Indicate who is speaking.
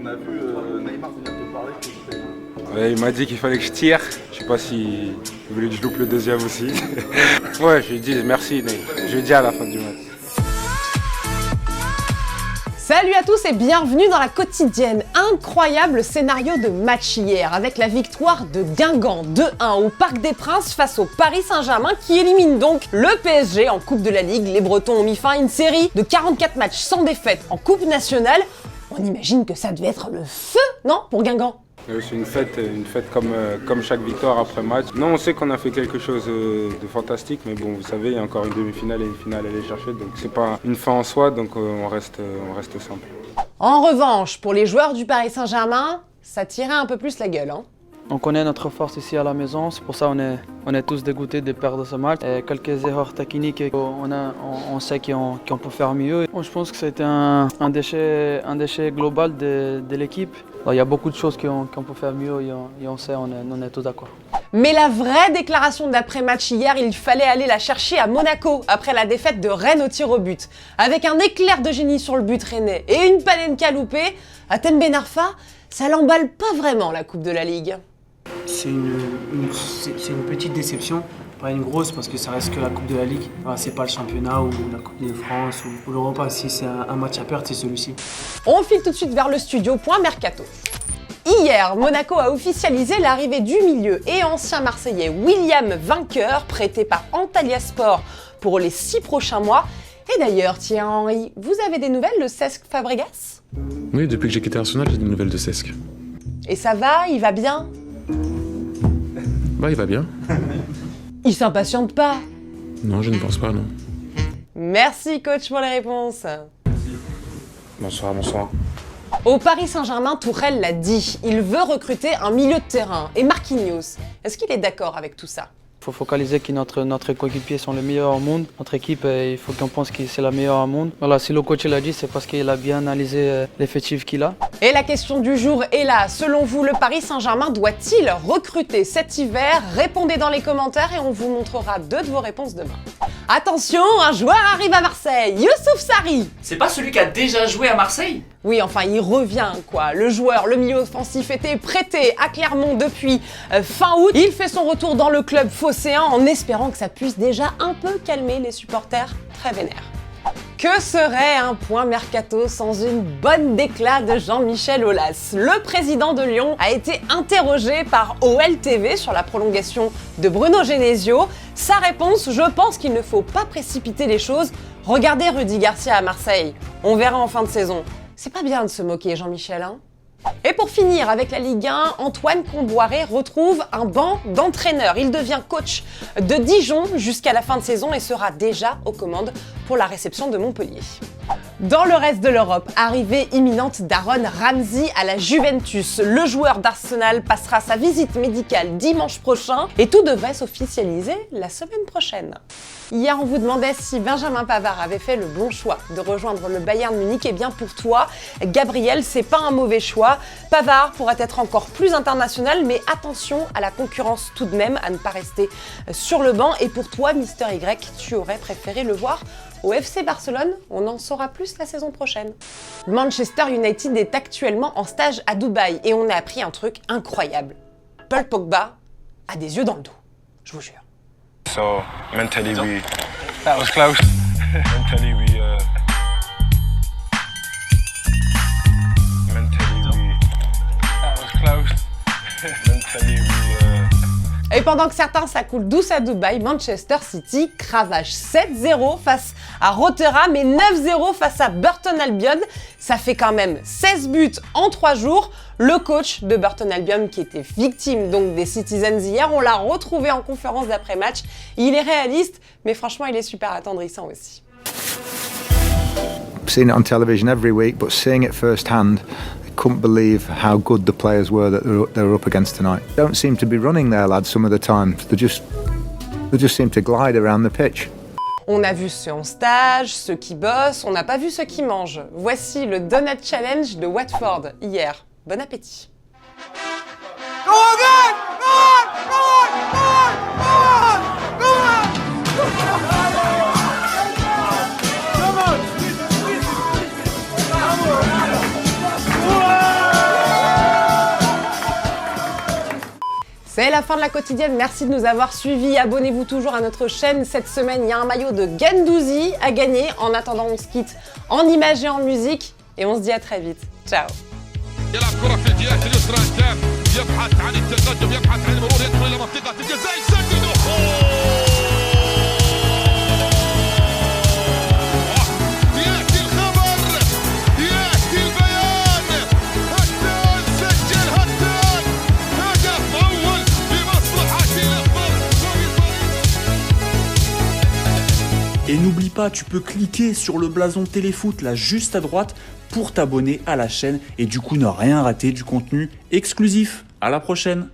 Speaker 1: On a vu Neymar venir te parler.
Speaker 2: Ouais, il m'a dit qu'il fallait que je tire. Je sais pas s'il voulait que je loupe le deuxième aussi. Ouais, je lui ai dit merci, mais je lui ai dit à la fin du match.
Speaker 3: Salut à tous et bienvenue dans la quotidienne. Incroyable scénario de match hier avec la victoire de Guingamp 2-1 au Parc des Princes face au Paris Saint-Germain qui élimine donc le PSG en Coupe de la Ligue. Les Bretons ont mis fin à une série de 44 matchs sans défaite en Coupe nationale. On imagine que ça devait être le feu, non, pour Guingamp?
Speaker 2: C'est une fête comme chaque victoire après match. Non, on sait qu'on a fait quelque chose de fantastique, mais bon, vous savez, il y a encore une demi-finale et une finale à aller chercher, donc c'est pas une fin en soi, donc on reste simple.
Speaker 3: En revanche, pour les joueurs du Paris Saint-Germain, ça tirait un peu plus la gueule, hein.
Speaker 4: On connaît notre force ici à la maison, c'est pour ça on est tous dégoûtés de perdre ce match. Et quelques erreurs techniques, on sait qu'on peut faire mieux. Je pense que c'était un déchet global de l'équipe. Il y a beaucoup de choses qu'on peut faire mieux et on sait, on est tous d'accord.
Speaker 3: Mais la vraie déclaration d'après-match hier, il fallait aller la chercher à Monaco après la défaite de Rennes au tir au but. Avec un éclair de génie sur le but rennais et une Panenka loupée, Athènes Ben Arfa, ça l'emballe pas vraiment la Coupe de la Ligue.
Speaker 5: C'est une petite déception, pas une grosse parce que ça reste que la Coupe de la Ligue. C'est pas le championnat ou la Coupe de France ou l'Europa. Si c'est un match à perdre, c'est celui-ci.
Speaker 3: On file tout de suite vers le studio point mercato. Hier, Monaco a officialisé l'arrivée du milieu et ancien Marseillais William Vainqueur, prêté par Antalyasport pour les 6 prochains mois. Et d'ailleurs, tiens Henri, vous avez des nouvelles de Cesc Fabregas?
Speaker 6: Oui, depuis que j'ai quitté Arsenal, j'ai des nouvelles de Cesc.
Speaker 3: Et ça va? Il va bien?
Speaker 6: Bah, il va bien.
Speaker 3: Il s'impatiente pas?
Speaker 6: Non, je ne pense pas, non.
Speaker 3: Merci coach pour les réponses.
Speaker 6: Bonsoir, bonsoir.
Speaker 3: Au Paris Saint-Germain, Tourelle l'a dit, il veut recruter un milieu de terrain. Et Marquinhos, est-ce qu'il est d'accord avec tout ça?
Speaker 4: Il faut focaliser que notre coéquipiers sont les meilleurs au monde. Notre équipe, il faut qu'on pense que c'est la meilleure au monde. Voilà, si le coach l'a dit, c'est parce qu'il a bien analysé l'effectif qu'il a.
Speaker 3: Et la question du jour est là. Selon vous, le Paris Saint-Germain doit-il recruter cet hiver? Répondez dans les commentaires et on vous montrera 2 de vos réponses demain. Attention, un joueur arrive à Marseille, Youssouf Sarri.
Speaker 7: C'est pas celui qui a déjà joué à Marseille?
Speaker 3: Oui, enfin, il revient, quoi. Le joueur, le milieu offensif, était prêté à Clermont depuis fin août. Il fait son retour dans le club phocéen en espérant que ça puisse déjà un peu calmer les supporters très vénères. Que serait un point mercato sans une bonne déclat de Jean-Michel Aulas? Le président de Lyon a été interrogé par OLTV sur la prolongation de Bruno Genesio. Sa réponse, je pense qu'il ne faut pas précipiter les choses. Regardez Rudy Garcia à Marseille. On verra en fin de saison. C'est pas bien de se moquer, Jean-Michel, hein? Et pour finir avec la Ligue 1, Antoine Comboiré retrouve un banc d'entraîneur. Il devient coach de Dijon jusqu'à la fin de saison et sera déjà aux commandes pour la réception de Montpellier. Dans le reste de l'Europe, arrivée imminente d'Aaron Ramsey à la Juventus. Le joueur d'Arsenal passera sa visite médicale dimanche prochain et tout devrait s'officialiser la semaine prochaine. Hier, on vous demandait si Benjamin Pavard avait fait le bon choix de rejoindre le Bayern Munich. Et bien pour toi, Gabriel, c'est pas un mauvais choix. Pavard pourrait être encore plus international, mais attention à la concurrence tout de même, à ne pas rester sur le banc. Et pour toi, Mister Y, tu aurais préféré le voir au FC Barcelone? On en saura plus la saison prochaine. Manchester United est actuellement en stage à Dubaï et on a appris un truc incroyable. Paul Pogba a des yeux dans le dos, je vous jure.
Speaker 8: So mentally that was close. mentally that was close. mentally
Speaker 3: Et pendant que certains ça coule douce à Dubaï, Manchester City cravache 7-0 face à Rotherham et 9-0 face à Burton Albion. Ça fait quand même 16 buts en 3 jours. Le coach de Burton Albion, qui était victime donc des Citizens hier, on l'a retrouvé en conférence d'après-match. Il est réaliste, mais franchement, il est super attendrissant aussi.
Speaker 9: I've seen it on television every week, but seeing it firsthand, I couldn't believe how good the players were that they were up against tonight. They don't seem to be running there, lads, some of the time. They just seem to glide around the pitch.
Speaker 3: On a vu ceux en stage, ceux qui bossent, on n'a pas vu ceux qui mangent. Voici le Donut Challenge de Watford hier. Bon appétit.
Speaker 10: Go again! Go on! Go on! Go on! Go on! Go on! Come on!
Speaker 3: C'est la fin de la quotidienne, merci de nous avoir suivis. Abonnez-vous toujours à notre chaîne. Cette semaine, il y a un maillot de Guendouzi à gagner. En attendant, on se quitte en images et en musique. Et on se dit à très vite. Ciao.
Speaker 10: يلعب كرة في الجهة اليسرى هشام يبحث عن التقدم يبحث عن المرور يدخل إلى منطقة الجزاء يسدد يأتي الخبر يأتي البيان هتان سجل هتان هدف أول لمصلحة الأخضر.
Speaker 11: Et n'oublie pas, tu peux cliquer sur le blason Téléfoot là juste à droite pour t'abonner à la chaîne et du coup ne rien rater du contenu exclusif. À la prochaine!